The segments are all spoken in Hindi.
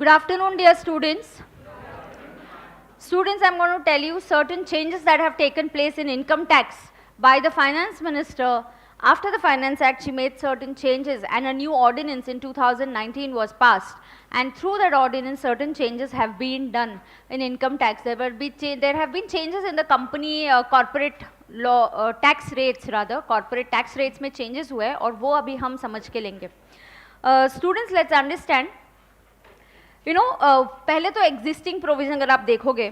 Good afternoon, dear students. Students, I'm going to tell you certain changes that have taken place in income tax by the finance minister. After the Finance Act, she made certain changes and a new ordinance in 2019 was passed. And through that ordinance, certain changes have been done in income tax. There have been changes in the company corporate law, tax rates rather, corporate tax rates में changes हुए और वो अभी हम समझ के लेंगे. Students, let's understand. पहले तो एग्जिस्टिंग प्रोविजन अगर आप देखोगे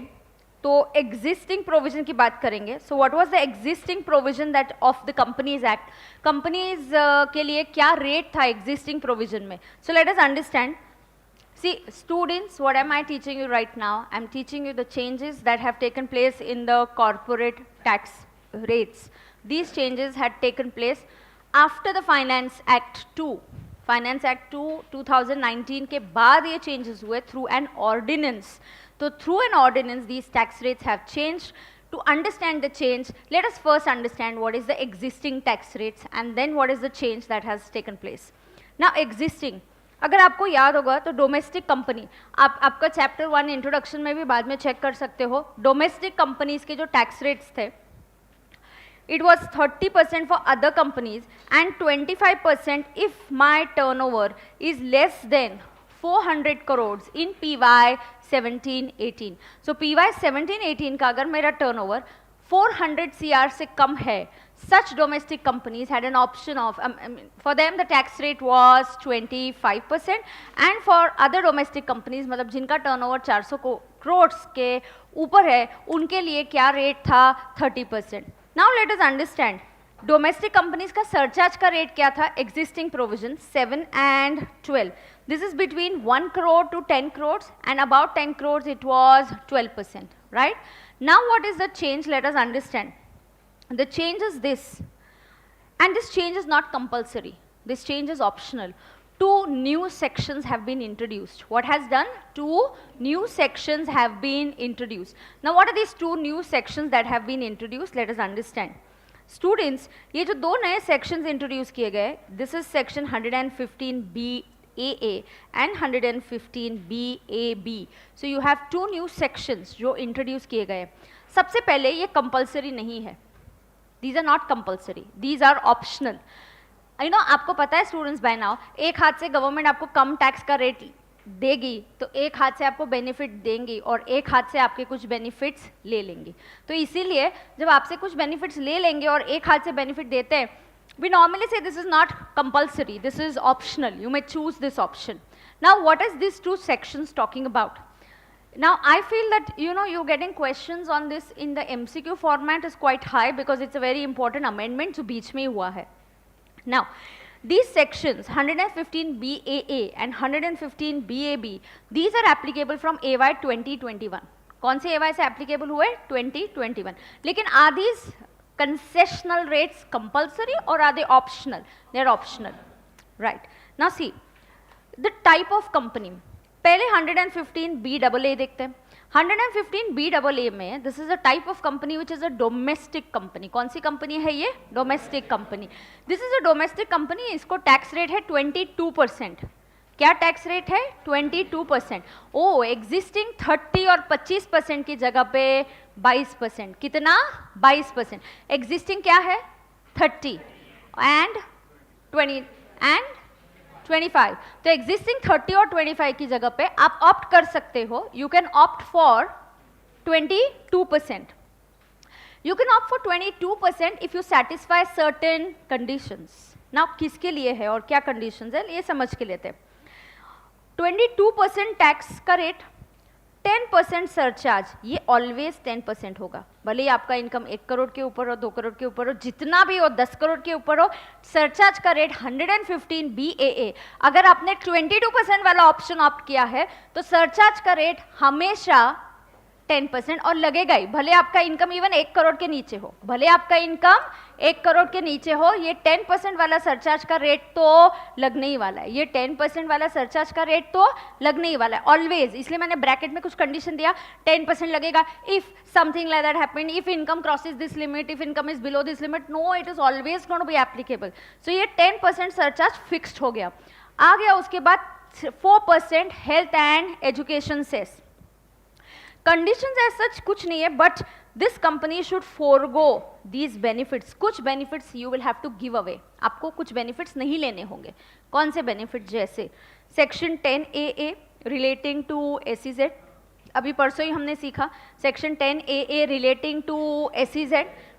तो एग्जिस्टिंग प्रोविजन की बात करेंगे. So what was the existing provision that of the companies act. Companies के लिए क्या रेट था एग्जिस्टिंग प्रोविजन में. So let us understand. See, students, what am I teaching you right now? I'm teaching you the changes that have taken place in the corporate tax rates. These changes had taken place after the Finance Act 2. Finance act 2019 के बाद ये चेंजेस हुए थ्रू एन ऑर्डिनेंस. तो through an ordinance these tax rates have changed. To understand the change, let us first understand what is the existing tax rates and then what is the change that has taken place. Now existing, अगर आपको याद होगा तो डोमेस्टिक कंपनी, आपका चैप्टर 1 इंट्रोडक्शन में भी बाद में चेक कर सकते हो. डोमेस्टिक कंपनीज के जो टैक्स रेट्स थे, it was 30% for other companies and 25% if my turnover is less than 400 crores in PY 17-18. So PY 17-18 का अगर मेरा turnover 400 CR से कम है, such domestic companies had an option of, for them the tax rate was 25% and for other domestic companies, मतलब जिनका turnover 400 crores के ऊपर है, उनके लिए क्या rate था 30%. Now let us understand. Domestic companies का surcharge का rate क्या था? Existing provision 7 and 12. This is between 1 crore to 10 crores and about 10 crores it was 12%, right? Now what is the change? Let us understand. The change is this, and this change is not compulsory. This change is optional. 2 new sections have been introduced. What has done? 2 new sections have been introduced. Now what are these 2 new sections that have been introduced? Let us understand. Students, ये जो 2 नए sections introduce किए गए, this is section 115BAA and 115BAB. So you have 2 new sections जो introduce किए गए. सबसे पहले ये compulsory नहीं है. These are not compulsory. These are optional. आपको पता है स्टूडेंट्स बाय नाउ, एक हाथ से गवर्नमेंट आपको कम टैक्स का रेट देगी तो एक हाथ से आपको बेनिफिट देंगी और एक हाथ से आपके कुछ बेनिफिट्स ले लेंगी. तो इसीलिए जब आपसे कुछ बेनिफिट्स ले लेंगे और एक हाथ से बेनिफिट देते हैं, वी नॉर्मली से this is not compulsory, this is optional. You may choose this option. Now what is this 2 sections talking about. Now I feel that you're getting questions on this in the MCQ format is quite high because it's a very important amendment जो बीच में हुआ है. Now, these sections 115BAA and 115BAB, these are applicable from AY 2021. कौन से AY से applicable हुए? 2021. लेकिन are these concessional rates compulsory or are they optional? They are optional, right? Now see, the type of company. पहले 115BAA देखते हैं. 115BAA में this is a type of company which is a domestic company. कौन सी कंपनी है ये? Domestic company. This is a domestic company. इसको टैक्स रेट है 22%. क्या टैक्स रेट है? 22%. ओ, एग्जिस्टिंग 30 और 25% की जगह पे 22%. कितना? 22%. एग्जिस्टिंग क्या है? 30 एंड 20 एंड 25. तो एग्जिस्टिंग 30 और 25 की जगह पे आप ऑप्ट कर सकते हो. You can opt for 22%. You can opt for 22% if you satisfy certain conditions. Now किसके लिए है और क्या कंडीशंस है ये समझ के लेते हैं. 22% टैक्स का रेट, 10% सरचार्ज, ये ऑलवेज 10% होगा. भले ही आपका इनकम 1 करोड़ के ऊपर हो, 2 करोड़ के ऊपर हो, जितना भी हो, 10 करोड़ के ऊपर हो, सरचार्ज का रेट 115BAA. अगर आपने 22% वाला ऑप्शन ऑप्ट किया है तो सरचार्ज का रेट हमेशा 10% और लगेगा ही. भले आपका इनकम इवन 1 करोड़ के नीचे हो, भले आपका इनकम 1 करोड़ के नीचे हो, ये 10% वाला सरचार्ज का रेट तो लगने ही वाला है. ये 10% वाला सरचार्ज का रेट तो लगने ही वाला है ऑलवेज. इसलिए मैंने ब्रैकेट में कुछ कंडीशन दिया. 10% लगेगा if something like that happened, if income crosses this limit, if income is below this limit. No, it is always going to be applicable. So ये 10% सरचार्ज फिक्स्ड हो गया. आ गया उसके बाद 4% health and education cess. Conditions as such कुछ नहीं है, but this company should forgo these benefits. कुछ benefits you will have to give away, आपको कुछ बेनिफिट्स नहीं लेने होंगे। कौन से बेनिफिट्स? जैसे section 10AA relating to SEZ, अभी परसों ही हमने सीखा section 10AA relating to SEZ,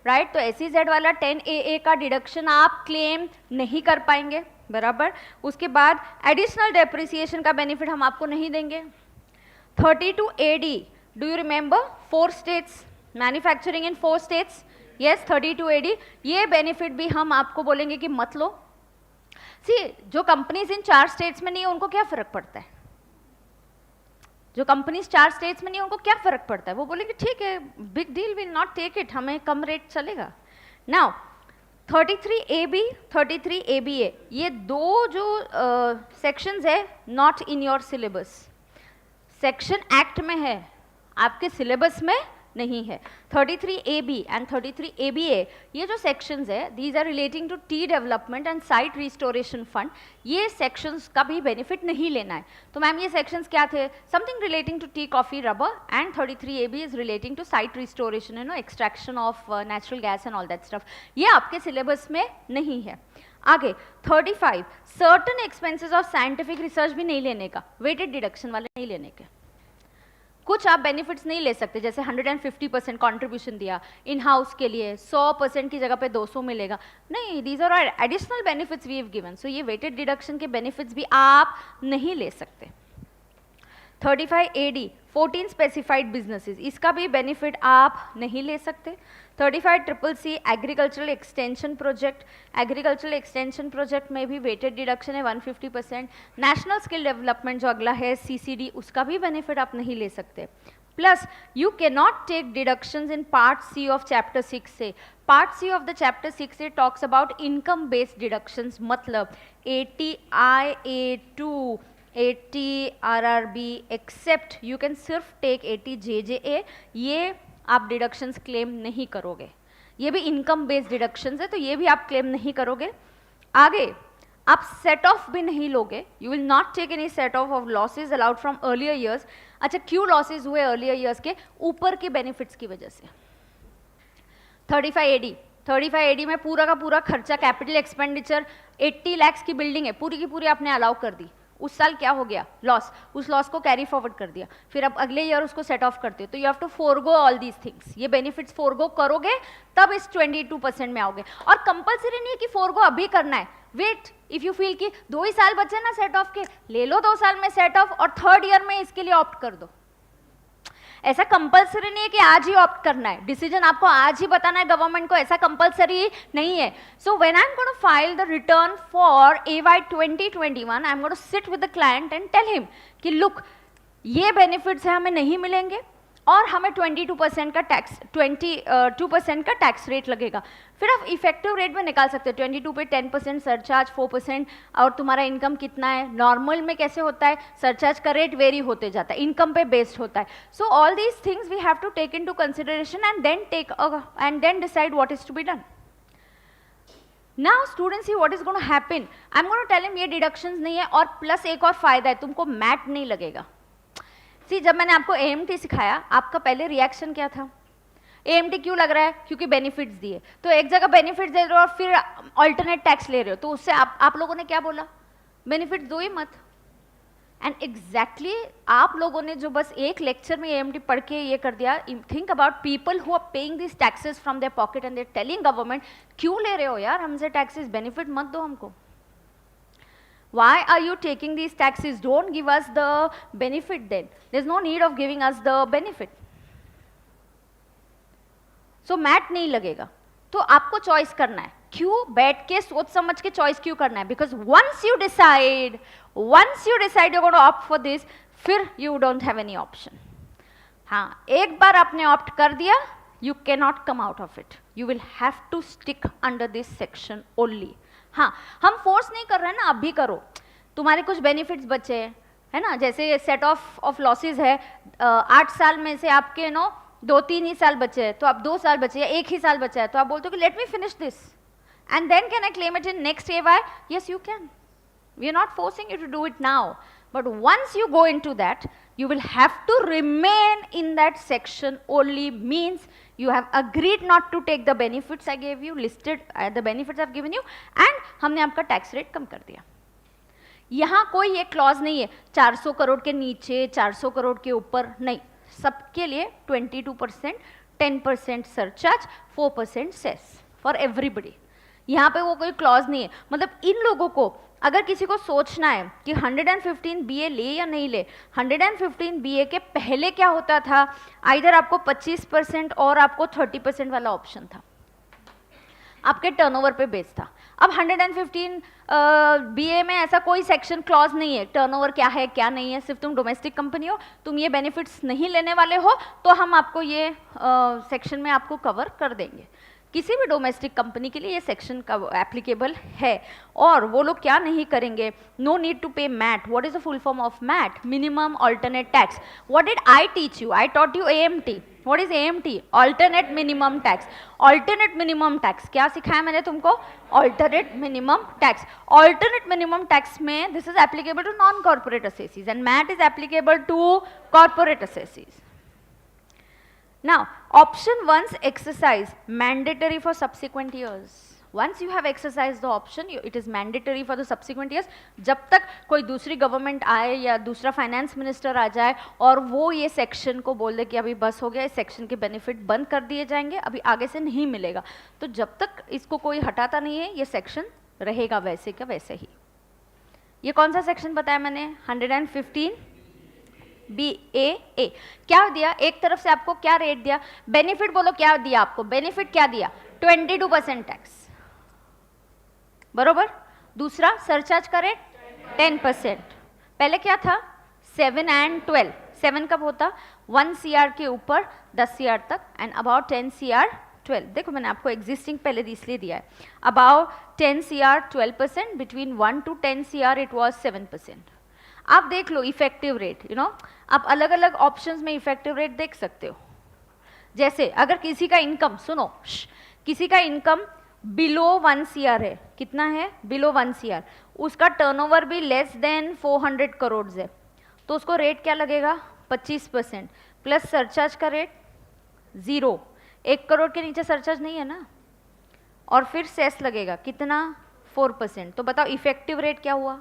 right. तो SEZ वाला 10AA का डिडक्शन आप क्लेम नहीं कर पाएंगे, बराबर। उसके बाद एडिशनल डेप्रिसिएशन का बेनिफिट हम आपको नहीं देंगे। 32AD, do you remember 4 states, manufacturing in 4 states, yes 32AD, ये बेनिफिट भी हम आपको बोलेंगे कि मत लो। सी, जो कंपनीज इन 4 स्टेट्स में नहीं है उनको क्या फर्क पड़ता है? जो कंपनीज 4 स्टेट्स में नहीं है उनको क्या फर्क पड़ता है? वो बोलेंगे ठीक है, big deal, will not take it, हमें कम रेट चलेगा। नाउ 33AB 33ABA, ये दो जो सेक्शंस है not in your syllabus, section act में है, आपके सिलेबस में नहीं है। 33AB एंड 33ABA, ये जो सेक्शंस है, these are relating to tea development and site restoration fund, ये सेक्शंस का भी बेनिफिट नहीं लेना है। तो मैम ये सेक्शंस क्या थे? Something relating to tea, coffee, rubber, and 33AB is relating to site restoration, you know, extraction of natural gas and all that stuff. ये आपके सिलेबस में नहीं है। आगे 35, certain expenses of scientific research भी नहीं लेने का, वेटेड डिडक्शन वाले नहीं लेने के। कुछ आप बेनिफिट्स नहीं ले सकते, जैसे 150% कंट्रीब्यूशन दिया इन हाउस के लिए, 100% की जगह पे 200 मिलेगा, नहीं, these are additional benefits we have given. So ये वेटेड डिडक्शन के बेनिफिट्स भी आप नहीं ले सकते। 35AD 14 स्पेसिफाइड बिजनेसेस, इसका भी बेनिफिट आप नहीं ले सकते। 35CCC agricultural extension project, agricultural extension project में भी वेटेड डिडक्शन है 150%। नेशनल स्किल डेवलपमेंट जो अगला है CCD, उसका भी बेनिफिट आप नहीं ले सकते। Plus you can not take deductions in part C of chapter 6 से। Part C of the chapter 6 से talks about income based deductions, मतलब 80 IA2, 80 RRB, except you can सिर्फ टेक 80 JJA, ये आप डिडक्शंस क्लेम नहीं करोगे। ये भी इनकम बेस्ड डिडक्शंस है, तो ये भी आप क्लेम नहीं करोगे। आगे आप सेट ऑफ भी नहीं लोगे, you will not take any set off losses allowed from earlier years. अच्छा, क्यों लॉसेज हुए अर्लियर ईयर्स के? ऊपर के बेनिफिट्स की वजह से। 35AD में पूरा का पूरा खर्चा, कैपिटल एक्सपेंडिचर 80 लाख की बिल्डिंग है, पूरी की पूरी आपने अलाउ कर दी, उस साल क्या हो गया? लॉस, उस लॉस को कैरी फॉरवर्ड कर दिया, फिर अब अगले ईयर उसको सेट ऑफ करते हो, तो you have to forgo all these things. ये बेनिफिट्स फोरगो करोगे तब इस 22% में आओगे। और कंपलसरी नहीं है कि फोरगो अभी करना है, वेट, इफ यू फील कि 2 ही साल बचे ना सेट ऑफ के, ले लो 2 साल में सेट ऑफ और 3rd ईयर में इसके लिए ऑप्ट कर दो। ऐसा कंपलसरी नहीं है कि आज ही ऑप्ट करना है, डिसीजन आपको आज ही बताना है गवर्नमेंट को, ऐसा कंपलसरी नहीं है। So when I am going to file the return for AY 2021, I am going to sit with the client and tell him कि लुक, ये बेनिफिट्स है हमें नहीं मिलेंगे और हमें 22% का टैक्स 22% का टैक्स रेट लगेगा। फिर आप इफेक्टिव रेट में निकाल सकते हो, 22 पे 10% सरचार्ज 4%, और तुम्हारा इनकम कितना है। नॉर्मल में कैसे होता है, सरचार्ज का रेट वेरी होते जाता है, इनकम पे बेस्ड होता है। So all these things we have to take into consideration and then decide what is to be done. Now students, see what is going to happen. I'm going to tell him ये डिडक्शंस नहीं है, और प्लस एक और फायदा है, तुमको मैट नहीं लगेगा। सी, जब मैंने आपको AMT सिखाया, आपका पहले रिएक्शन क्या था? AMT क्यों लग रहा है? क्योंकि बेनिफिट्स दिए, तो एक जगह बेनिफिट्स दे रहे हो और फिर अल्टरनेट टैक्स ले रहे हो, तो उससे आप लोगों ने क्या बोला? बेनिफिट्स दो ही मत। एंड एग्जैक्टली आप लोगों ने जो बस एक लेक्चर में AMT पढ़ के ये कर दिया। Think about people who are paying this taxes from their pocket and they're telling government, क्यों ले रहे हो यार हमसे टैक्सेस, बेनिफिट मत दो हमको। Why are you taking these taxes? Don't give us the benefit then. There's no need of giving us the benefit. So MAT नहीं लगेगा, तो आपको चॉइस करना है। क्यों? बैठ के सोच समझ के चॉइस क्यों करना है? Because once you decide you're going to opt for this, फिर you don't have any option. हाँ, एक बार आपने ऑप्ट कर दिया, you cannot come out of it. You will have to stick under this section only. हाँ, हम फोर्स नहीं कर रहे हैं ना, अब भी करो, तुम्हारे कुछ बेनिफिट्स बचे हैं, है ना। जैसे सेट ऑफ लॉसेज है, 8 साल में से आपके 2-3 ही साल बचे हैं, तो अब 2 साल बचे या 1 ही साल बचा है, तो आप बोलते हो कि let me finish this and then can I claim it in next AY? Yes you can, we are not forcing you to do it now, But once you go into that, you will have to remain in that section only, means you have agreed not to take the benefits I gave you, listed the benefits I've given you, and हमने आपका टैक्स रेट कम कर दिया. यहाँ कोई ये क्लॉज नहीं है 400 करोड़ के नीचे, 400 करोड़ के ऊपर, नहीं. सबके लिए 22%, 10% सरचार्ज, 4% सेस फॉर एवरीबडी. यहाँ पे वो कोई क्लॉज नहीं है. मतलब इन लोगों को अगर किसी को सोचना है कि 115 BA ले या नहीं ले, 115 BA के पहले क्या होता था, आइदर आपको 25% और आपको 30% वाला ऑप्शन था, आपके टर्नओवर पे बेस था. अब 115 BA में ऐसा कोई सेक्शन क्लॉज नहीं है, टर्नओवर क्या है क्या नहीं है, सिर्फ तुम डोमेस्टिक कंपनी हो, तुम ये बेनिफिट्स नहीं लेने वाले हो, तो हम आपको ये सेक्शन में आपको कवर कर देंगे. किसी भी डोमेस्टिक कंपनी के लिए ये सेक्शन का एप्लीकेबल है. और वो लोग क्या नहीं करेंगे, no need to pay MAT. What is the full form of MAT? Minimum alternate tax. What did I teach you? I taught you AMT. What is AMT? Alternate minimum tax. Alternate minimum tax क्या सिखाया मैंने तुमको? Alternate minimum tax. Alternate minimum tax में this is applicable to non corporate assessees and MAT is applicable to corporate assessees. Now, option once exercised, mandatory for subsequent years. Once you have exercised the option, it is mandatory for the subsequent years. जब तक कोई दूसरी गवर्नमेंट आए या दूसरा फाइनेंस मिनिस्टर आ जाए और वो ये सेक्शन को बोल दे कि अभी बस हो गया, इस सेक्शन के बेनिफिट बंद कर दिए जाएंगे, अभी आगे से नहीं मिलेगा, तो जब तक इसको कोई हटाता नहीं है, ये सेक्शन रहेगा वैसे का वैसे ही. ये कौन सा सेक्शन बताया मैंने? 115 BAA. क्या दिया? एक तरफ से आपको क्या रेट दिया? बेनिफिट बोलो क्या दिया आपको? बेनिफिट क्या दिया? 22% टैक्स, बरोबर. दूसरा सरचार्ज का रेट 10%. पहले क्या था? 7 and 12. 7 कब होता? 1 CR के ऊपर 10 CR तक, एंड अबाउट 10 CR 12. देखो मैंने आपको एग्जिस्टिंग पहले इसलिए दिया है. About 10 CR 12%, between 1 to 10 CR it was 7%. आप देख लो इफेक्टिव रेट, यू नो, आप अलग अलग ऑप्शंस में इफेक्टिव रेट देख सकते हो. जैसे अगर किसी का इनकम, सुनो, किसी का इनकम बिलो 1 CR है, कितना है? बिलो 1 CR, उसका टर्नओवर भी लेस देन 400 करोड़ है, तो उसको रेट क्या लगेगा? 25% प्लस सरचार्ज का रेट 0. 1 करोड़ के नीचे सरचार्ज नहीं है ना, और फिर सेस लगेगा कितना? 4%. तो बताओ इफेक्टिव रेट क्या हुआ?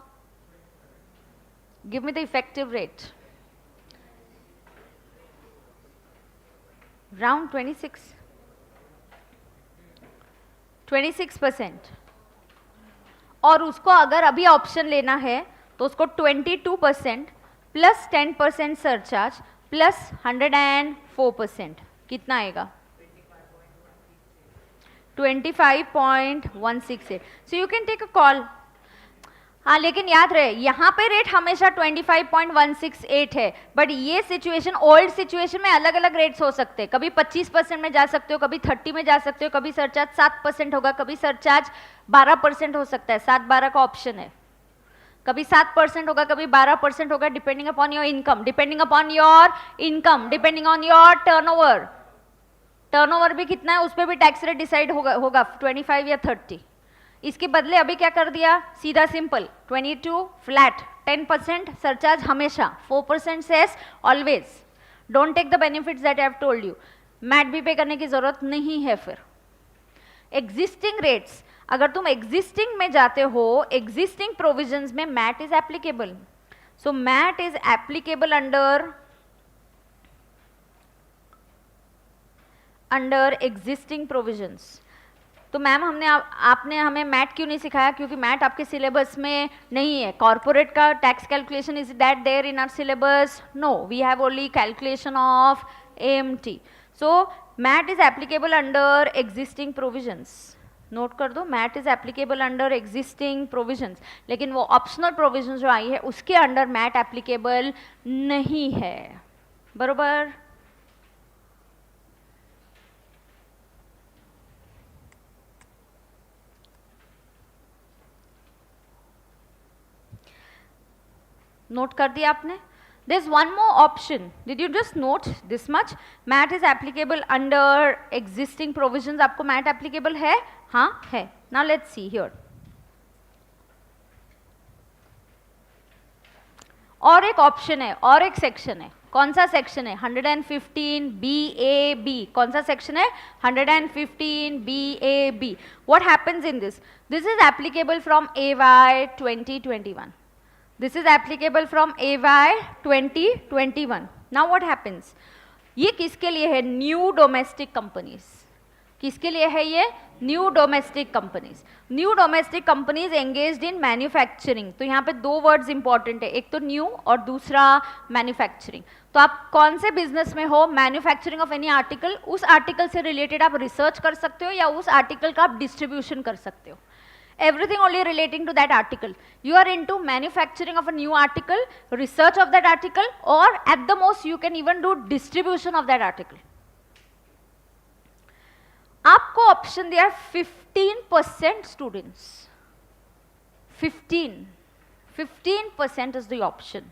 Give me the effective rate. Round 26%. और उसको अगर अभी ऑप्शन लेना है तो उसको 22% प्लस 10% सरचार्ज प्लस 104%, कितना आएगा? 25.168. So you can take a call. हाँ, लेकिन याद रहे यहाँ पे रेट हमेशा 25.168 है, बट ये सिचुएशन, ओल्ड सिचुएशन में अलग अलग रेट्स हो सकते हैं. कभी 25% में जा सकते हो, कभी 30 में जा सकते हो, कभी सरचार्ज 7% होगा, कभी सरचार्ज 12% हो सकता है. 7-12 का ऑप्शन है. कभी 7% होगा, कभी 12% होगा, depending upon your income, depending upon your income, depending on your turnover. Turnover भी कितना है उस पर भी टैक्स रेट डिसाइड होगा 25 या 30. इसके बदले अभी क्या कर दिया? सीधा सिंपल 22 फ्लैट, 10% सरचार्ज हमेशा, 4% cess always. Don't take the benefits that I have told you. MAT भी पे करने की जरूरत नहीं है. फिर एग्जिस्टिंग रेट्स, अगर तुम एग्जिस्टिंग में जाते हो, एग्जिस्टिंग प्रोविजंस में MAT is applicable. So MAT is applicable under existing provisions. तो मैम हमने आपने हमें मैट क्यों नहीं सिखाया? क्योंकि मैट आपके सिलेबस में नहीं है. कॉर्पोरेट का tax calculation is that there in our syllabus? No, we have only calculation of AMT. So MAT is applicable under existing provisions. Note कर दो, MAT is applicable under existing provisions, लेकिन वो ऑप्शनल प्रोविजंस जो आई है उसके अंडर मैट एप्लीकेबल नहीं है. बरोबर? नोट कर दिया आपने? There is one more option. Did you just note this much? MAT is applicable under existing provisions. आपको MAT applicable है? हाँ है. Now let's see here. और एक ऑप्शन है और एक सेक्शन है, कौन सा सेक्शन है? 115 BAB, कौन सा सेक्शन है? 115 BAB. What happens in this? This is applicable from AY 2021. This is applicable from AY 2021. Now what happens? ये किसके लिए है? New domestic companies. किसके लिए है ये? New domestic companies. New domestic companies engaged in manufacturing. तो यहाँ पे दो वर्ड्स इंपॉर्टेंट है, एक तो न्यू और दूसरा मैन्युफैक्चरिंग. तो आप कौन से बिजनेस में हो? Manufacturing of any article. उस आर्टिकल से रिलेटेड आप रिसर्च कर सकते हो या उस आर्टिकल का आप डिस्ट्रीब्यूशन कर सकते हो. Everything only relating to that article. You are into manufacturing of a new article, research of that article, or at the most you can even do distribution of that article. आपको ऑप्शन दिया 15% students. 15% is the option.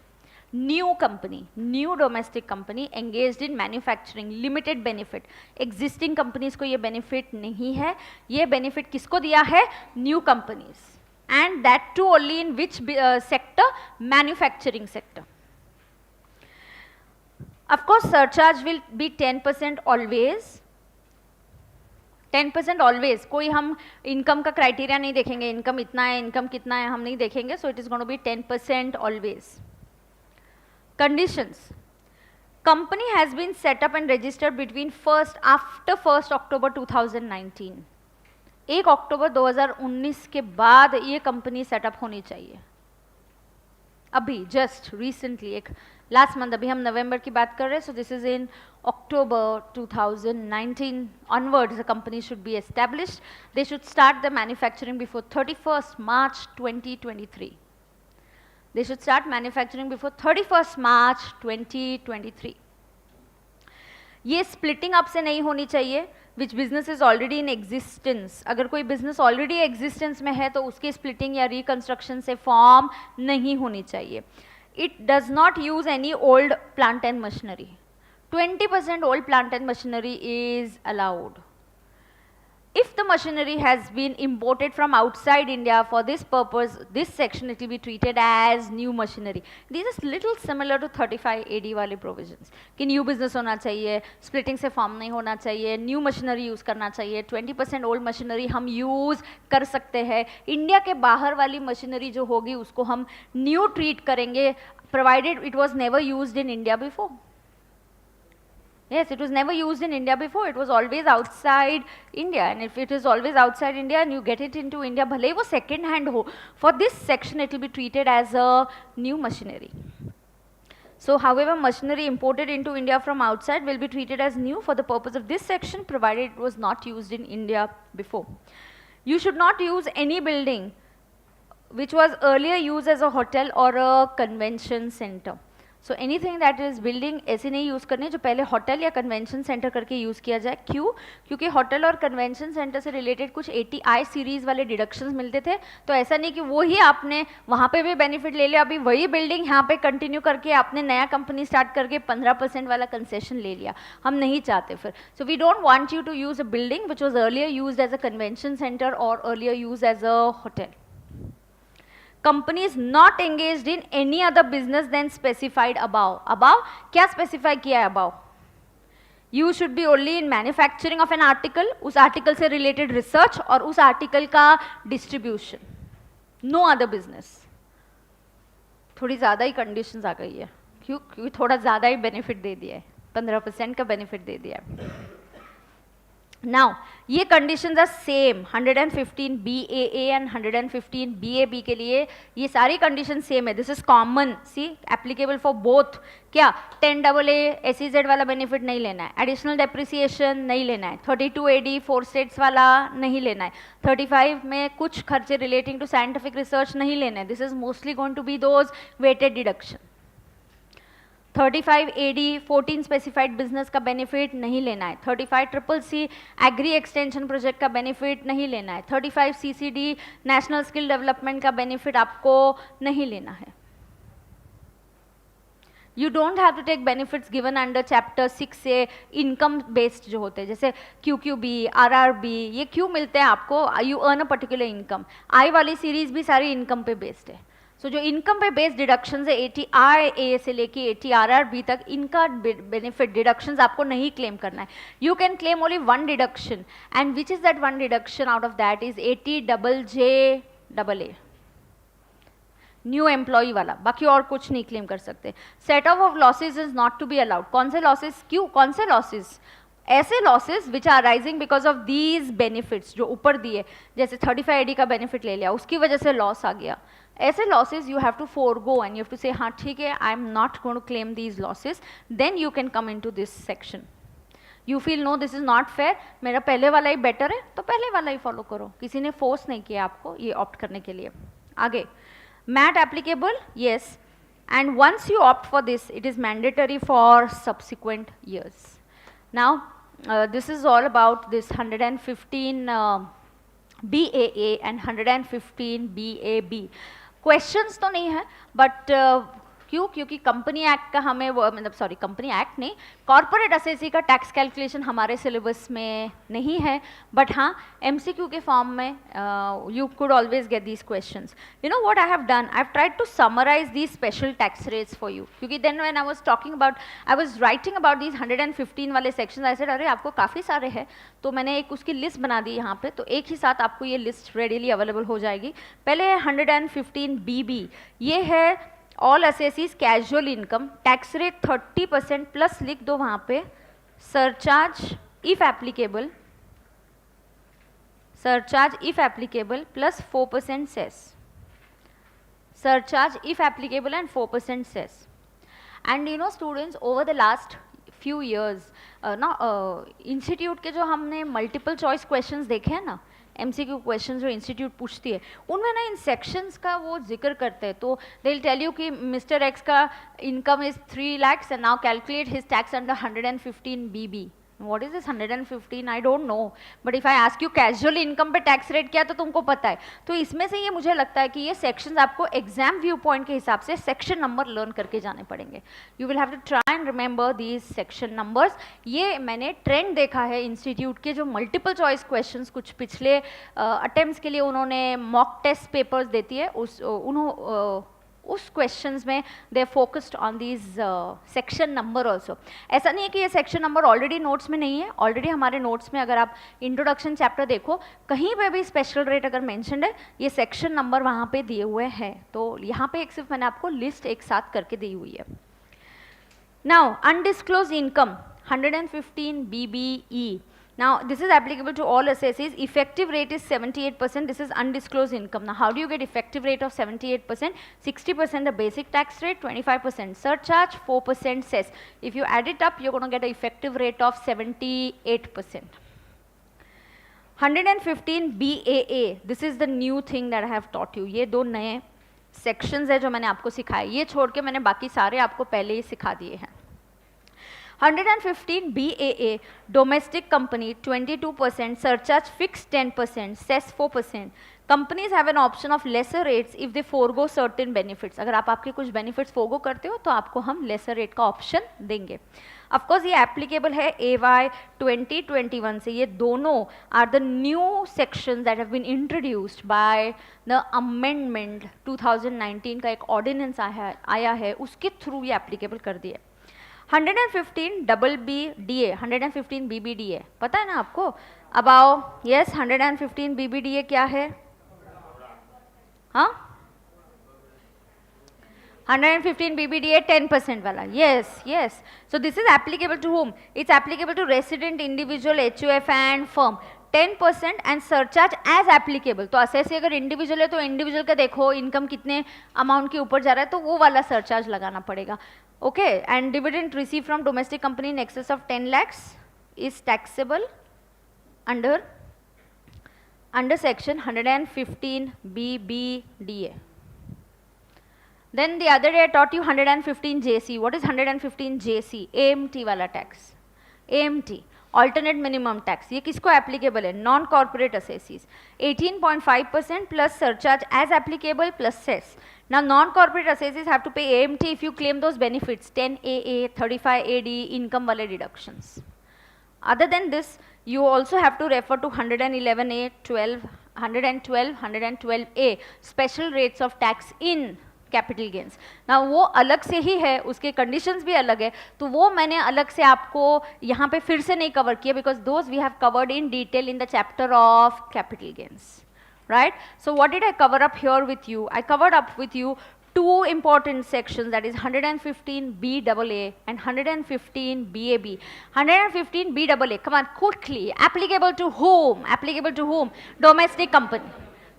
New company, new domestic company engaged in manufacturing, limited benefit. Existing companies को ये benefit नहीं है. ये benefit किसको दिया है? New companies. And that too only in which sector? Manufacturing sector. Of course, surcharge will be 10% always. 10% always. कोई हम इनकम का क्राइटेरिया नहीं देखेंगे, इनकम इतना है, इनकम कितना है, हम नहीं देखेंगे. So it is going to be 10% always. Conditions. Company has been set up and registered after 1st October 2019. 1 अक्टूबर 2019 के बाद ये कंपनी सेटअप होनी चाहिए. अभी जस्ट रिसेंटली, एक लास्ट मंथ, अभी हम नवंबर की बात कर रहे हैं. So this is in October 2019 onwards the company should be established. They should start the manufacturing before 31st March 2023. They should start manufacturing before 31st March 2023. ये splitting up से नहीं होनी चाहिए. Which business is already in existence. अगर कोई business already existence में है तो उसकी splitting या reconstruction से form नहीं होनी चाहिए. It does not use any old plant and machinery. 20% old plant and machinery is allowed. If the machinery has been imported from outside India for this purpose, this section it will be treated as new machinery. These are little similar to 35 AD वाले provisions. कि new business होना चाहिए, splitting से form नहीं होना चाहिए, new machinery use करना चाहिए, 20% old machinery हम use कर सकते हैं. India के बाहर वाली machinery जो होगी उसको हम new treat करेंगे, provided it was never used in India before. Yes, it was never used in India before. It was always outside India. And if it is always outside India and you get it into India, bhale wo second hand ho, for this section it will be treated as a new machinery. So however, machinery imported into India from outside will be treated as new for the purpose of this section, provided it was not used in India before. You should not use any building which was earlier used as a hotel or a convention center. So anything that is building ऐसे नहीं यूज़ करने जो पहले होटल या कन्वेंशन सेंटर करके यूज़ किया जाए. क्यों? क्योंकि होटल और कन्वेंशन सेंटर से रिलेटेड कुछ 80I सीरीज़ वाले डिडक्शंस मिलते थे. तो ऐसा नहीं कि वही आपने वहाँ पे भी बेनिफिट ले लिया, अभी वही बिल्डिंग यहाँ पे कंटिन्यू करके आपने नया कंपनी स्टार्ट करके 15% वाला कंसेशन ले लिया. हम नहीं चाहते फिर. So we don't want you to use a building which was earlier used as a convention centre और earlier used as a hotel. Companies not engaged in any other business than specified above. Above क्या specify किया है above? You should be only in manufacturing of an article, उस article से related research और उस article का distribution. No other business. थोड़ी ज़्यादा ही conditions आ गई है. क्यों? क्योंकि थोड़ा ज़्यादा ही benefit दे दिया है. 15% का benefit दे दिया है. Now, ये conditions are same 115 BAA and 115 BAB के लिए ये सारी conditions same है. This is common, see, applicable for both. क्या 10AA SEZ वाला benefit नहीं लेना है, additional depreciation नहीं लेना है, 32 AD 4 states वाला नहीं लेना है, 35 में कुछ खर्चे relating to scientific research नहीं लेना है. This is mostly going to be those weighted deduction. 35 AD 14 specified business का बेनिफिट नहीं लेना है. 35 CCC एग्री एक्सटेंशन प्रोजेक्ट का बेनिफिट नहीं लेना है. 35 CCD नेशनल स्किल डेवलपमेंट का बेनिफिट आपको नहीं लेना है. You don't have to take benefits given under chapter 6 से इनकम बेस्ड जो होते हैं, जैसे QQB, RRB, ये क्यों मिलते हैं आपको? You earn a particular income. I वाली सीरीज भी सारी इनकम पे बेस्ड है. सो जो इनकम पे बेस्ड डिडक्शंस है 80RA से लेके 80RRB तक, इनका बेनिफिट डिडक्शंस आपको नहीं क्लेम करना है. You can claim only one deduction, and which is that one deduction out of that is 80JJAA, new employ वाला. बाकी और कुछ नहीं क्लेम कर सकते. Set off losses is not to be allowed. कौन से लॉसेज, क्यों, कौन से लॉसेज? ऐसे losses which are rising because of these benefits जो ऊपर दिए, जैसे 35AD का बेनिफिट ले लिया, उसकी वजह से लॉस आ गया. ऐसे losses you have to forgo and you have to say हाँ ठीक है, I am not going to claim these losses, then you can come into this section. You feel no this is not fair, मेरा पहले वाला ही बेटर है, तो पहले वाला ही फॉलो करो. किसी ने फोर्स नहीं किया आपको ये ऑप्ट करने के लिए. आगे, MAT applicable, yes, and once you opt for this, it is mandatory for subsequent years. Now, this is all about this 115 BAA and 115 BAB. Questions तो नहीं है, but क्यों? क्योंकि कंपनी एक्ट का हमें वो, मतलब सॉरी कंपनी एक्ट नहीं, कॉर्पोरेट असेसी का टैक्स कैलकुलेशन हमारे सिलेबस में नहीं है, बट हाँ MCQ के फॉर्म में you could always get these questions. You know what I have done, I have tried to summarize these special tax rates for you, क्योंकि then when I was talking about, I was writing about these 115 वाले सेक्शंस, आई सेड अरे आपको काफ़ी सारे हैं, तो मैंने एक उसकी लिस्ट बना दी यहाँ पे, तो एक ही साथ आपको ये लिस्ट रेडीली अवेलेबल हो जाएगी. पहले है 115 BB, ये है all assessees casual income, tax rate 30% plus लिख दो वहाँ पे, surcharge if applicable, surcharge if applicable plus 4% cess, surcharge if applicable and 4% cess. And you know students, over the last few years ना, इंस्टीट्यूट के जो हमने मल्टीपल चॉइस क्वेश्चंस देखे हैं ना, MCQ क्वेश्चन जो इंस्टीट्यूट पूछती है, उनमें ना इन सेक्शंस का वो जिक्र करते हैं. तो दे विल टेल यू कि मिस्टर एक्स का income is 3 lakhs and now calculate his tax under 115 BB. What is this 115? I don't know, but if I ask you casual income पे टैक्स रेट क्या, तो तुमको पता है. तो इसमें से ये मुझे लगता है कि ये सेक्शंस आपको एग्जाम व्यू पॉइंट के हिसाब से सेक्शन नंबर लर्न करके जाने पड़ेंगे. You will have to try and remember these section numbers. ये मैंने ट्रेंड देखा है इंस्टीट्यूट के जो मल्टीपल चॉइस क्वेश्चंस कुछ पिछले अटेम्प्ट्स के लिए उन्होंने मॉक टेस्ट पेपर्स देती है, उस क्वेश्चंस में they focused on these section number also. ऐसा नहीं है कि ये सेक्शन नंबर ऑलरेडी नोट्स में नहीं है, ऑलरेडी हमारे नोट्स में अगर आप इंट्रोडक्शन चैप्टर देखो, कहीं पे भी स्पेशल रेट अगर मेंशन्ड है, ये सेक्शन नंबर वहाँ पे दिए हुए हैं. तो यहाँ पे एक सिर्फ मैंने आपको लिस्ट एक साथ करके दी हुई है. Now undisclosed income 115 BBE. Now this is applicable to all assessees. Effective rate is 78%. This is undisclosed income. Now how do you get effective rate of 78%? 60% the basic tax rate, 25% surcharge, 4% cess. If you add it up, you're going to get an effective rate of 78%. 115 BAA. This is the new thing that I have taught you. ये दो नए sections है जो मैंने आपको सिखाए. ये छोड़ के मैंने बाकी सारे आपको पहले ही सिखा दिए हैं. 115 BAA, domestic company 22%, surcharge fixed 10%, cess 4%. Companies have an option of lesser rates if they forego certain benefits. अगर आप आपके कुछ benefits forego करते हो तो आपको हम lesser rate का option देंगे. Of course ये applicable है AY 2021 से. ये दोनों are the new sections that have been introduced by the amendment 2019 का एक ordinance आया है, उसके through ये applicable कर दिया. 115 BBDA, 115 BBDA पता है ना आपको? अबाउ यस 115 BBDA क्या है? हाँ 115 BBDA 10% वाला. yes. So this is applicable to whom? It's applicable to resident, individual, HUF and firm. 10% and surcharge as applicable. तो असेसी अगर इंडिविजुअल है तो इंडिविजुअल का देखो इनकम कितने अमाउंट के ऊपर जा रहा है, तो वो वाला सरचार्ज लगाना पड़ेगा. Okay, and dividend received from domestic company in excess of 10 lakhs is taxable under section 115 BBDA. Then the other day I taught you 115 JC. What is 115 JC? AMT वाला tax. AMT, alternate minimum tax. ये किसको applicable है? Non corporate assessees. 18.5% plus surcharge as applicable plus cess. Now non-corporate assessees have to pay AMT if you claim those benefits, 10AA, 35AD, income wale deductions. Other than this, you also have to refer to 111A, 112, 112A, special rates of tax in capital gains ना, वो अलग से ही है, उसके कंडीशंस भी अलग है, तो वो मैंने अलग से आपको यहाँ पे फिर से नहीं कवर किया, because those we have covered in detail in the chapter of capital gains, right? So what did I cover up here with you? I covered up with you two important sections, that is 115 BAA and 115 BAB. 115 BAA, come on quickly, applicable to whom? Applicable to whom? Domestic company.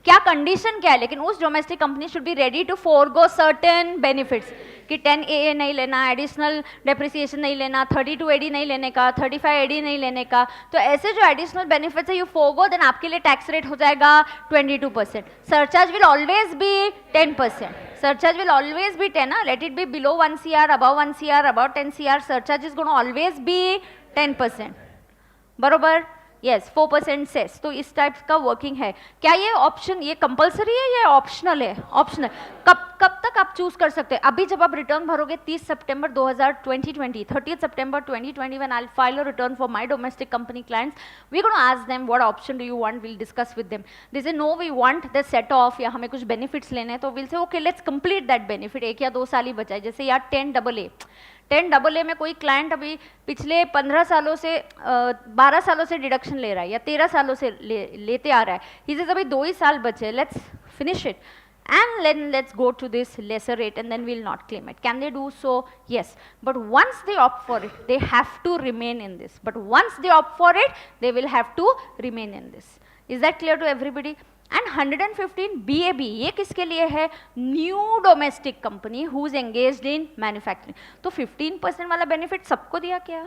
क्या कंडीशन क्या है, लेकिन उस domestic company should be ready to forgo certain benefits, कि 10 AA नहीं लेना, एडिशनल डेप्रिसिएशन नहीं लेना, 32 AD नहीं लेने का, 35 AD नहीं लेने का, तो ऐसे जो एडिशनल बेनिफिट्स है यू फोरगो, देन आपके लिए टैक्स रेट हो जाएगा 22%. Surcharge will always be 10%. surcharge will always be 10, let it be below 1 CR, above 1 CR, above 10 CR, surcharge is going to always be 10%. बरोबर? Yes, 4% cess. तो इस टाइप का वर्किंग है. क्या ये ऑप्शन, ये कंपलसरी है या ऑप्शनल है? ऑप्शनल. कब तक आप चूज कर सकते हैं? अभी जब आप return भरोगे 30 September 2020, 30 September 2020 when I'll file a return for my domestic company clients, we're going to ask them what option do you want, we'll discuss with them. They say no, we want the set off, या हमें कुछ बेनिफिट्स लेने हैं, तो we'll say okay, let's complete that benefit. 1 या 2 साल ही बचा है. जैसे यार 10 AA में कोई क्लाइंट अभी पिछले 15 सालों से 12 सालों से डिडक्शन ले रहा है या 13 सालों से लेते आ रहा है, ही सेज अभी 2 ही साल बचे, let's finish it and then let's go to this lesser rate and then we'll not claim it. Can they do so? Yes, but once they opt for it, they have to remain in this. But once they opt for it, they will have to remain in this. Is that clear to everybody? And 115 BAB, ये किसके लिए है? New domestic company who is engaged in manufacturing. तो 15% वाला बेनिफिट सबको दिया क्या?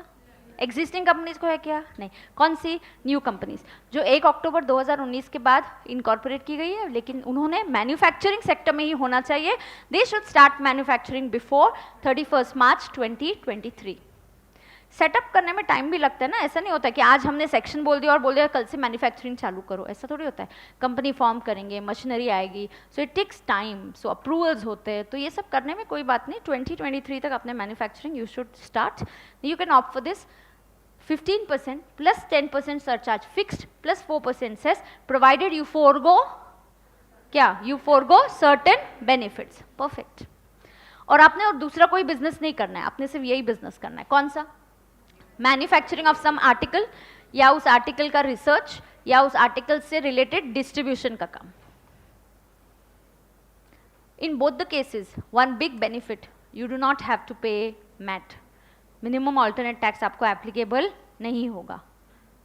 एग्जिस्टिंग कंपनीज को है क्या? नहीं. कौन सी? न्यू कंपनीज जो 1 अक्टूबर 2019 के बाद इनकॉर्पोरेट की गई है, लेकिन उन्होंने मैन्युफैक्चरिंग सेक्टर में ही होना चाहिए. They should start manufacturing before 31 March 2023. Setup करने में टाइम भी लगता है ना, ऐसा नहीं होता कि आज हमने सेक्शन बोल दिया और बोल दिया कल से मैन्युफैक्चरिंग चालू करो, ऐसा थोड़ी होता है. कंपनी फॉर्म करेंगे, मशीनरी आएगी, so it takes time, so approvals होते हैं, तो ये सब करने में कोई बात नहीं. 2023 तक अपने manufacturing you should start. You can opt for this 15% plus 10% surcharge fixed plus 4% cess, provided you forego क्या? You forego certain benefits. Perfect. और आपने और दूसरा कोई बिजनेस नहीं करना है, आपने सिर्फ यही बिजनेस करना है. कौन सा? मैन्युफैक्चरिंग ऑफ सम आर्टिकल, या उस आर्टिकल का रिसर्च, या उस आर्टिकल से रिलेटेड डिस्ट्रीब्यूशन का काम. In both the cases one big benefit, you do not have to pay MAT. Minimum alternate tax आपको एप्लीकेबल नहीं होगा,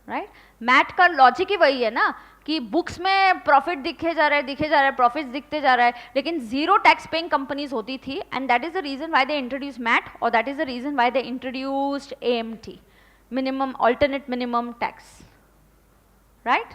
राइट? मैट का लॉजिक ही वही है ना, कि बुक्स में प्रॉफिट दिखे जा रहा है, प्रॉफिट्स दिखते जा रहा है, लेकिन जीरो टैक्स पेइंग कंपनीज होती थी, and that is the reason why they introduce MAT, और that is the reason why they introduced AMT, minimum alternate minimum tax, right?